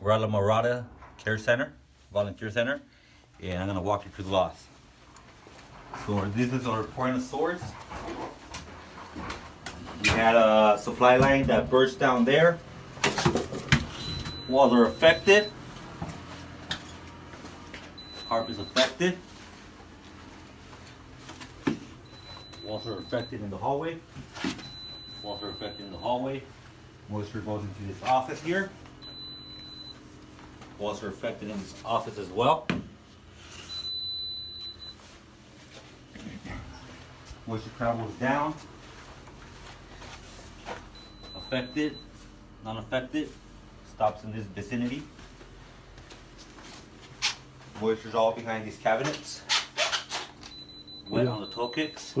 We're at La Morada Care Center, Volunteer Center, and I'm gonna walk you through the loss. So this is our point of source. We had a supply line that burst down there. Walls are affected. Carpet is affected. Walls are affected in the hallway. Walls are affected in the hallway. Moisture goes into this office here. Walls are affected in this office as well. Moisture travels down. Affected, non-affected, stops in this vicinity. Moisture's all behind these cabinets. Wet on the toe kicks.